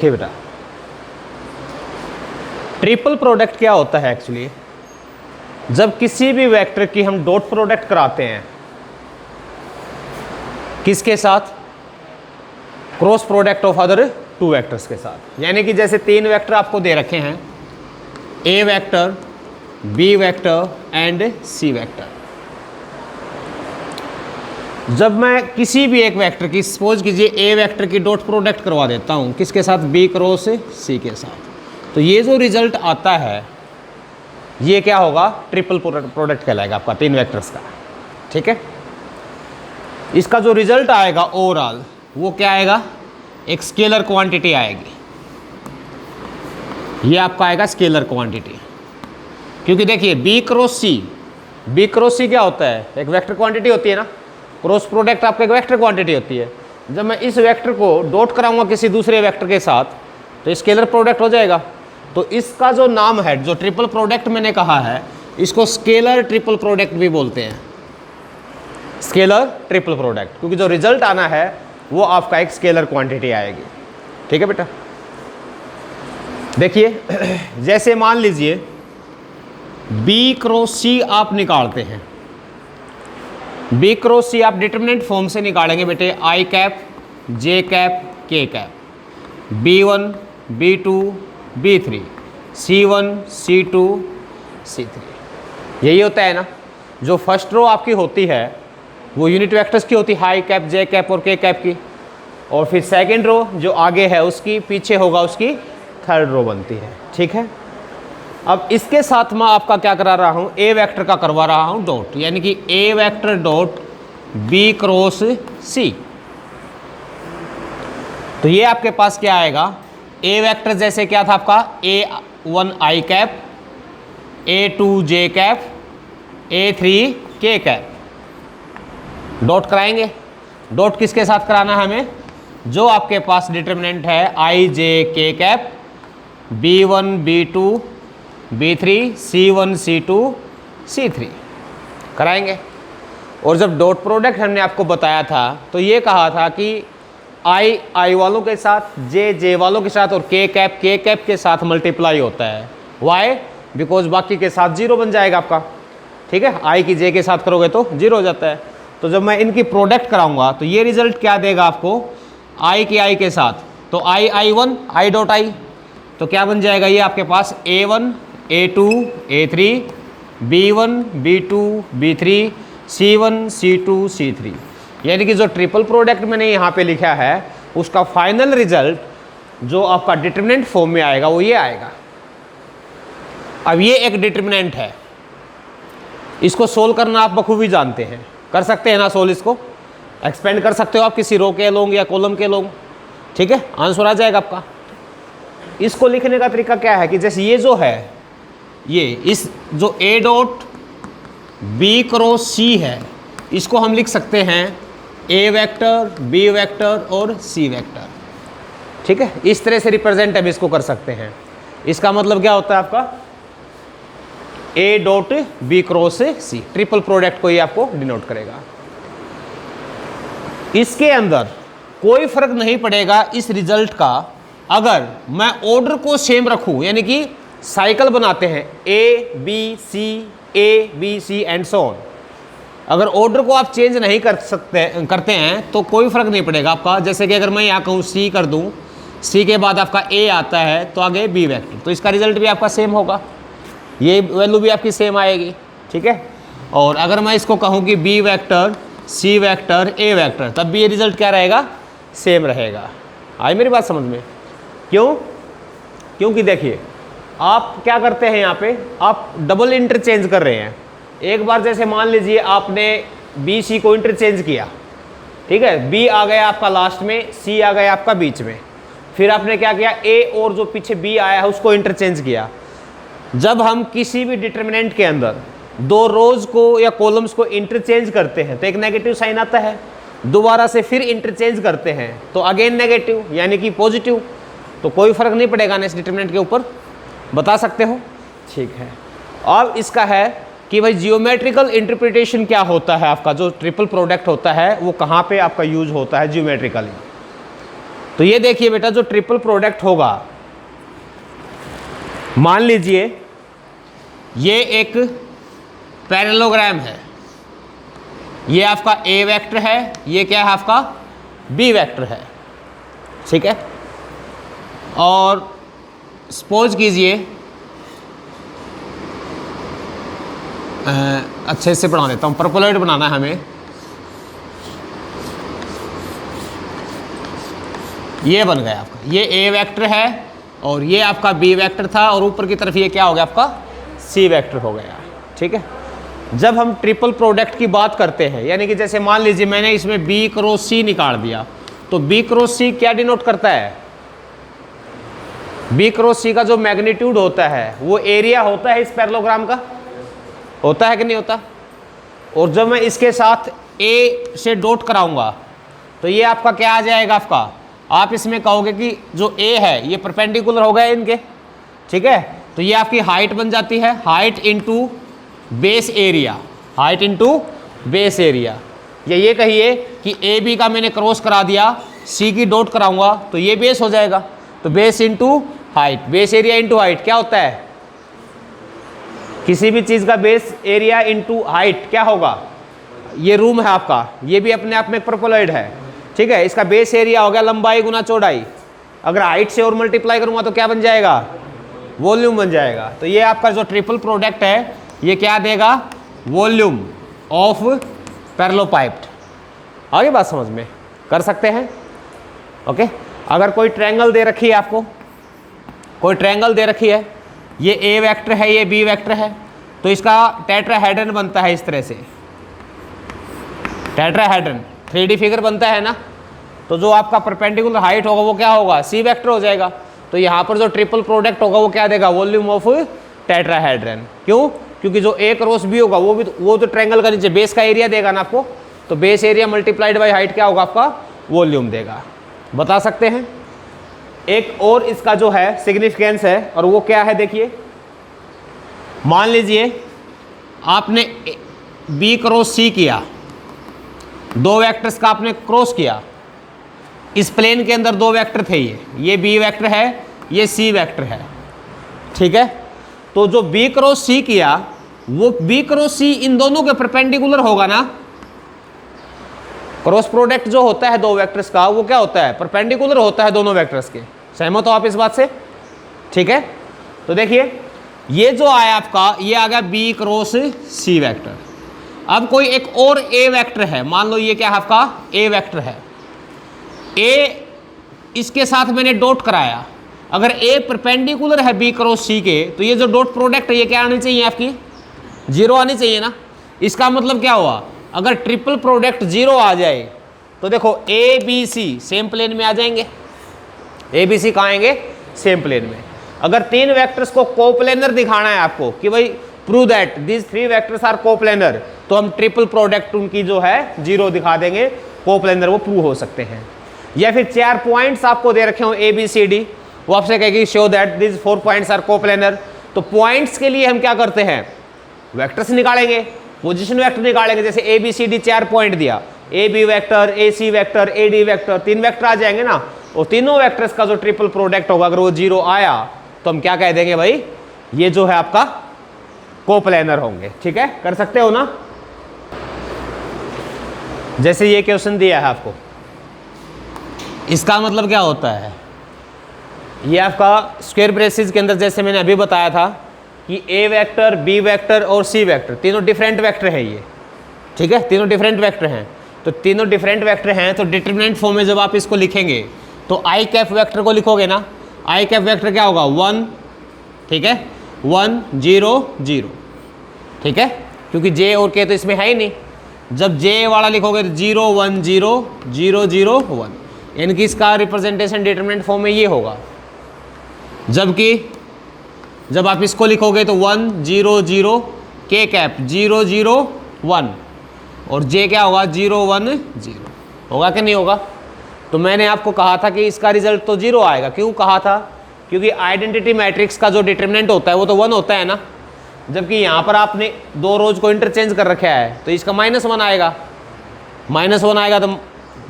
देखिए बेटा, triple product क्या होता है एक्चुअली, जब किसी भी वेक्टर की हम डॉट प्रोडक्ट कराते हैं किसके साथ, cross product of other two vectors के साथ। यानी कि जैसे तीन वेक्टर आपको दे रखे हैं, A vector, B vector and C vector. जब मैं किसी भी एक वेक्टर की, सपोज कीजिए ए वेक्टर की डॉट प्रोडक्ट करवा देता हूँ किसके साथ, बी क्रॉस सी के साथ, तो ये जो रिजल्ट आता है ये क्या होगा, ट्रिपल प्रोडक्ट कहलाएगा आपका तीन वेक्टर्स का। ठीक है, इसका जो रिजल्ट आएगा ओवरऑल वो क्या आएगा, एक स्केलर क्वांटिटी आएगी। ये आपका आएगा स्केलर क्वांटिटी, क्योंकि देखिए बी क्रॉस सी क्या होता है, एक वेक्टर क्वांटिटी होती है ना, क्रॉस प्रोडक्ट आपका एक वेक्टर क्वांटिटी होती है। जब मैं इस वेक्टर को डॉट कराऊंगा किसी दूसरे वेक्टर के साथ तो स्केलर प्रोडक्ट हो जाएगा। तो इसका जो नाम है, जो ट्रिपल प्रोडक्ट मैंने कहा है, इसको स्केलर ट्रिपल प्रोडक्ट भी बोलते हैं, स्केलर ट्रिपल प्रोडक्ट, क्योंकि जो रिजल्ट आना है वो आपका एक स्केलर क्वांटिटी आएगी। ठीक है बेटा, देखिए जैसे मान लीजिए बी क्रॉस सी आप निकालते हैं, बी क्रॉस सी आप डिटरमिनेंट फॉर्म से निकालेंगे बेटे, आई कैप जे कैप के cap, B1 B2 B3 C1 C2 C3। यही होता है ना, जो फर्स्ट रो आपकी होती है वो यूनिट वेक्टर्स की होती है, आई कैप जे कैप और के कैप की, और फिर सेकेंड रो जो आगे है उसकी पीछे होगा उसकी थर्ड रो बनती है। ठीक है, अब इसके साथ मैं आपका क्या करा रहा हूँ, ए वेक्टर का करवा रहा हूँ डॉट, यानी कि ए वेक्टर डॉट बी क्रॉस सी। तो ये आपके पास क्या आएगा, ए वेक्टर जैसे क्या था आपका, A1 आई कैप, A2 जे कैप, A3 के कैप। डॉट कराएंगे, डॉट किसके साथ कराना है हमें, जो आपके पास डिटरमिनेंट है आई जे के cap, B1 B2 B3 C1 C2 C3 कराएंगे। और जब डॉट प्रोडक्ट हमने आपको बताया था तो ये कहा था कि आई वालों के साथ, जे वालों के साथ और के कैप के साथ मल्टीप्लाई होता है। वाई, बिकॉज बाकी के साथ जीरो बन जाएगा आपका। ठीक है, आई की जे के साथ करोगे तो जीरो हो जाता है। तो जब मैं इनकी प्रोडक्ट कराऊंगा तो ये रिजल्ट क्या देगा आपको, आई की आई के साथ, तो I1 आई डॉट आई, तो क्या बन जाएगा ये आपके पास A1 A2 A3 B1 B2 B3 C1 C2 C3। यानी कि जो ट्रिपल प्रोडक्ट मैंने यहाँ पे लिखा है उसका फाइनल रिजल्ट जो आपका डिटरमिनेंट फॉर्म में आएगा वो ये आएगा। अब ये एक डिटरमिनेंट है, इसको सोल्व करना आप बखूबी जानते हैं, कर सकते हैं ना सोल्व, इसको एक्सपेंड कर सकते हो आप किसी रो के लोग या कॉलम के लोग। ठीक है, आंसर आ जाएगा आपका। इसको लिखने का तरीका क्या है कि जैसे ये जो है, ये इस जो ए डॉट बी क्रॉस सी है, इसको हम लिख सकते हैं ए वेक्टर, बी वेक्टर और सी वेक्टर। ठीक है, इस तरह से रिप्रेजेंट हम इसको कर सकते हैं। इसका मतलब क्या होता है आपका, A dot B cross C, triple product को ये आपको डिनोट करेगा। इसके अंदर कोई फर्क नहीं पड़ेगा इस रिजल्ट का अगर मैं ऑर्डर को सेम रखूं, यानी कि साइकिल बनाते हैं A B C and so on. अगर ऑर्डर को आप चेंज नहीं करते हैं तो कोई फर्क नहीं पड़ेगा आपका। जैसे कि अगर मैं यहाँ कहूँ C कर दूँ, C के बाद आपका A आता है तो आगे B वेक्टर, तो इसका रिजल्ट भी आपका सेम होगा, ये वैल्यू भी आपकी सेम आएगी। ठीक है, और अगर मैं इसको कहूँ कि B vector C vector A vector, तब भी ये रिजल्ट क्या रहेगा, सेम रहेगा। आई मेरी बात समझ में? क्यों? क्योंकि देखिए आप क्या करते हैं, यहाँ पे आप डबल इंटरचेंज कर रहे हैं। एक बार जैसे मान लीजिए आपने बी सी को इंटरचेंज किया, ठीक है, बी आ गया आपका लास्ट में, सी आ गया आपका बीच में, फिर आपने क्या किया, ए और जो पीछे बी आया है उसको इंटरचेंज किया। जब हम किसी भी डिटरमिनेंट के अंदर दो रोज को या कॉलम्स को इंटरचेंज करते हैं तो एक नेगेटिव साइन आता है, दोबारा से फिर इंटरचेंज करते हैं तो अगेन नेगेटिव यानी कि पॉजिटिव। तो कोई फर्क नहीं पड़ेगा ना इस डिटरमिनेंट के ऊपर, बता सकते हो। ठीक है, अब इसका है कि भाई जियोमेट्रिकल इंटरप्रिटेशन क्या होता है आपका, जो ट्रिपल प्रोडक्ट होता है वो कहाँ पे आपका यूज होता है जियोमेट्रिकली। तो ये देखिए बेटा, जो ट्रिपल प्रोडक्ट होगा, मान लीजिए ये एक पैरेललोग्राम है, ये आपका ए वेक्टर है, ये क्या है आपका बी वेक्टर है, ठीक है। और सपोज कीजिए, अच्छे से बना देता हूँ, परपोलॉइड बनाना है हमें। ये बन गया आपका, ये ए वेक्टर है और ये आपका बी वेक्टर था, और ऊपर की तरफ ये क्या हो गया आपका सी वेक्टर हो गया, ठीक है। जब हम ट्रिपल प्रोडक्ट की बात करते हैं, यानी कि जैसे मान लीजिए मैंने इसमें बी क्रॉस सी निकाल दिया, तो बी क्रॉस सी क्या डिनोट करता है? बी क्रॉस सी का जो मैग्नीट्यूड होता है वो एरिया होता है इस पैरेललोग्राम का, होता है कि नहीं होता? और जब मैं इसके साथ ए से डॉट कराऊंगा तो ये आपका क्या आ जाएगा आपका, आप इसमें कहोगे कि जो ए है ये परपेंडिकुलर हो गया इनके, ठीक है। तो ये आपकी हाइट बन जाती है, height into base area, height into base area. या ये कहिए कि ए बी का मैंने क्रॉस करा दिया, सी की डॉट कराऊंगा तो ये बेस हो जाएगा। तो base into height, base area into height क्या होता है? किसी भी चीज़ का बेस एरिया इनटू हाइट क्या होगा? ये रूम है आपका, ये भी अपने आप में एक परपोलॉइड है, ठीक है। इसका बेस एरिया हो गया लंबाई गुना चौड़ाई, अगर हाइट से और मल्टीप्लाई करूंगा तो क्या बन जाएगा? वॉल्यूम बन जाएगा। तो ये आपका जो ट्रिपल प्रोडक्ट है ये क्या देगा? Volume of parallelepiped. आगे बात समझ में कर सकते हैं, ओके। अगर कोई ट्रायंगल दे रखी है आपको, कोई ट्रायंगल दे रखी है, ये ए वेक्टर है, ये बी वेक्टर है, तो इसका टेट्राहेड्रन बनता है इस तरह से, टेट्राहेड्रन 3D फिगर बनता है ना। तो जो आपका परपेंडिकुलर हाइट होगा वो क्या होगा? सी वेक्टर हो जाएगा। तो यहाँ पर जो ट्रिपल प्रोडक्ट होगा वो क्या देगा? Volume of tetrahedron. क्यों? क्योंकि जो ए क्रॉस बी होगा वो तो ट्रायंगल का नीचे बेस का एरिया देगा ना आपको, तो base area multiplied by height क्या होगा आपका? वॉल्यूम देगा। बता सकते हैं। एक और इसका जो है सिग्निफिकेंस है, और वो क्या है देखिए, मान लीजिए आपने बी क्रॉस सी किया, दो वेक्टर्स का आपने क्रॉस किया, इस प्लेन के अंदर दो वेक्टर थे, ये बी वेक्टर है, ये सी वेक्टर है, ठीक है। तो जो बी क्रॉस सी किया वो बी क्रॉस सी इन दोनों के परपेंडिकुलर होगा ना। क्रॉस प्रोडक्ट जो होता है दो वेक्टर्स का वो क्या होता है? परपेंडिकुलर होता है दोनों वेक्टर्स के। सहमत हो आप इस बात से? ठीक है। तो देखिए ये जो आया आपका, ये आ गया बी क्रॉस सी वेक्टर। अब कोई एक और ए वेक्टर है, मान लो ये क्या है आपका? ए वेक्टर है। ए इसके साथ मैंने डॉट कराया, अगर ए परपेंडिकुलर है बी क्रॉस सी के, तो ये जो डॉट प्रोडक्ट है ये क्या आनी चाहिए आपकी? जीरो आनी चाहिए ना। इसका मतलब क्या हुआ? अगर ट्रिपल प्रोडक्ट जीरो आ जाए तो देखो A B C same plane में आ जाएंगे। ए बी सी कहाँ आएंगे? सेम प्लेन में। अगर तीन वेक्टर्स को कोप्लेनर दिखाना है आपको कि भाई prove that this three vectors are coplanar, तो हम ट्रिपल प्रोडक्ट उनकी जो है जीरो दिखा देंगे, कोप्लेनर वो प्रूव हो सकते हैं। या फिर चार पॉइंट्स आपको दे रखे हो ए बी सी डी, वो आपसे कहेगी show that this 4 points are coplanar. तो पॉइंट्स के लिए हम क्या करते हैं? वेक्टर्स निकालेंगे, पोजीशन वेक्टर निकालेंगे। जैसे A B C D 4 point दिया, A B vector, A C vector, A D vector, 3 vector आ जाएंगे ना। और तीनों वेक्टर्स का जो ट्रिपल प्रोडक्ट होगा अगर वो जीरो आया तो हम क्या कह देंगे? भाई ये जो है आपका कोप्लेनर होंगे। ठीक है, कर सकते हो ना। जैसे ये क्वेश्चन दिया है आपको, इसका मतलब क्या होता है? ये आपका स्क्वायर ब्रेसेस के अंदर जैसे मैंने अभी बताया था कि ए वेक्टर, बी वेक्टर और सी वेक्टर तीनों डिफरेंट वेक्टर है ये। ठीक है, तीनों डिफरेंट वेक्टर हैं। तो तीनों डिफरेंट वेक्टर हैं तो डिटरमिनेंट फॉर्म में जब आप इसको लिखेंगे तो आई कैप वेक्टर को लिखोगे ना। आई कैप वेक्टर क्या होगा? 1, ठीक है, 1 0 0, ठीक है, क्योंकि जे और के तो इसमें है ही नहीं। जब जे वाला लिखोगे तो 0 1 0 0 0 1, यानी कि इसका रिप्रेजेंटेशन डिटरमिनेंट फॉर्म में ये होगा। जबकि जब आप इसको लिखोगे तो 1 0 0 के कैप 0 0 1, और जे क्या होगा? 0 1 0, होगा कि नहीं होगा? तो मैंने आपको कहा था कि इसका रिजल्ट तो 0 आएगा। क्यों कहा था? क्योंकि आइडेंटिटी मैट्रिक्स का जो डिटरमिनेंट होता है वो तो 1 होता है ना। जबकि यहाँ पर आपने दो रोज को इंटरचेंज कर रखा है तो इसका -1 आएगा। -1 आएगा तो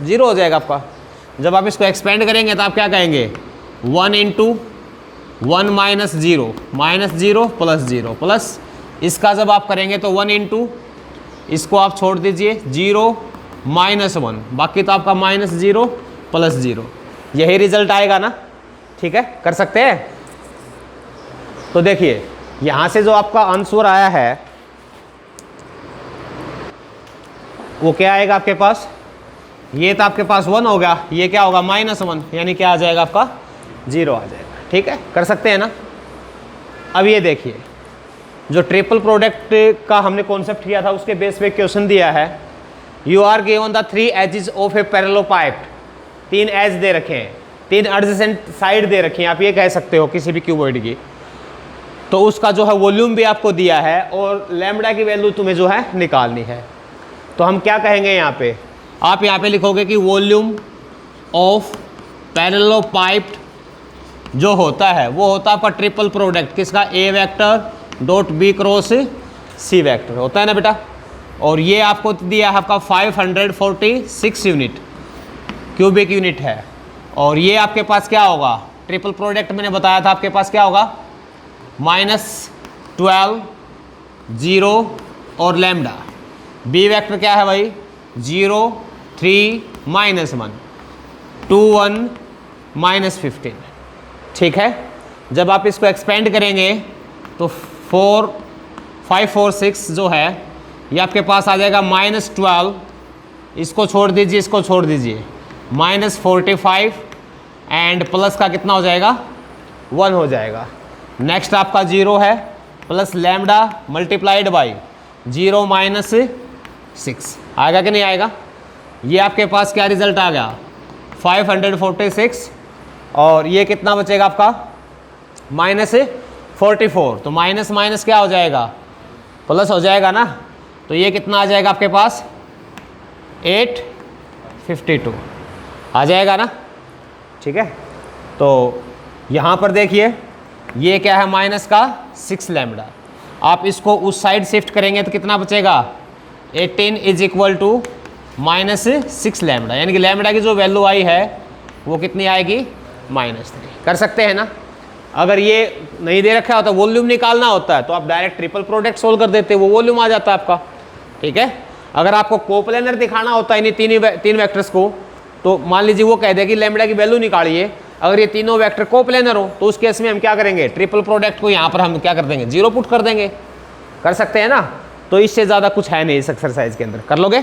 0 हो जाएगा आपका। जब आप इसको एक्सपेंड करेंगे तो आप क्या कहेंगे 1 into 1 minus zero plus zero plus इसका जब आप करेंगे तो 1 इंटू इसको आप छोड़ दीजिए 0 माइनस 1, बाकी तो आपका माइनस 0 प्लस 0, यही रिजल्ट आएगा ना। ठीक है, कर सकते हैं। तो देखिए यहाँ से जो आपका आंसर आया है वो क्या आएगा आपके पास, ये तो आपके पास 1 हो गया, ये क्या होगा -1, यानी क्या आ जाएगा आपका 0 आ जाएगा। ठीक है, कर सकते हैं ना। अब ये देखिए जो ट्रिपल प्रोडक्ट का हमने कॉन्सेप्ट किया था उसके बेस पे क्वेश्चन दिया है, you are given the 3 edges of a parallelepiped, 3 edge दे रखे हैं, 3 एडजेसेंट साइड दे रखी हैं, आप ये कह सकते हो किसी भी क्यूबॉइड की। तो उसका जो है वॉल्यूम भी आपको दिया है और लैम्बडा की वैल्यू तुम्हें जो है निकालनी है। तो हम क्या कहेंगे यहाँ पे, आप यहाँ पे लिखोगे कि वॉल्यूम ऑफ पैरेललोपाइप जो होता है वो होता है आपका ट्रिपल प्रोडक्ट किसका, ए vector dot B cross C vector होता है ना बेटा। और ये आपको दिया है आपका 546 यूनिट क्यूबिक यूनिट है। और ये आपके पास क्या होगा, ट्रिपल प्रोडक्ट मैंने बताया था आपके पास क्या होगा -12 0 और लैम्डा। बी वेक्टर क्या है भाई 0 3 -1 2 1 -15। ठीक है, जब आप इसको एक्सपेंड करेंगे तो 5 4 6 जो है ये आपके पास आ जाएगा -12, इसको छोड़ दीजिए इसको छोड़ दीजिए -45 एंड प्लस का कितना हो जाएगा 1 हो जाएगा। नेक्स्ट आपका 0 है प्लस लैम्डा मल्टीप्लाइड बाई 0 -6 आएगा कि नहीं आएगा। ये आपके पास क्या रिजल्ट आ गया 546 और ये कितना बचेगा आपका -44। तो माइनस माइनस क्या हो जाएगा प्लस हो जाएगा ना। तो ये कितना आ जाएगा आपके पास 852 आ जाएगा ना। ठीक है, तो यहाँ पर देखिए ये क्या है माइनस का 6 लैम्डा, आप इसको उस साइड शिफ्ट करेंगे तो कितना बचेगा 18 इज इक्वल टू -6 लैम्डा, यानी कि लैम्डा की जो वैल्यू आई है वो कितनी आएगी -3। कर सकते हैं ना। अगर ये नहीं दे रखा होता वॉल्यूम निकालना होता है तो आप डायरेक्ट ट्रिपल प्रोडक्ट सोल्व कर देते, वो वॉल्यूम आ जाता है आपका। ठीक है, अगर आपको कोप्लेनर दिखाना होता है इन्हीं तीन वेक्टर्स को, तो मान लीजिए वो कह दे कि लैम्डा की वैल्यू निकालिए, अगर ये तीनों वेक्टर कोप्लेनर हो तो उस केस में हम क्या करेंगे ट्रिपल प्रोडक्ट को यहाँ पर हम क्या कर देंगे 0 पुट कर देंगे। कर सकते हैं ना। तो इससे ज़्यादा कुछ है नहीं इस एक्सरसाइज के अंदर, कर लोगे।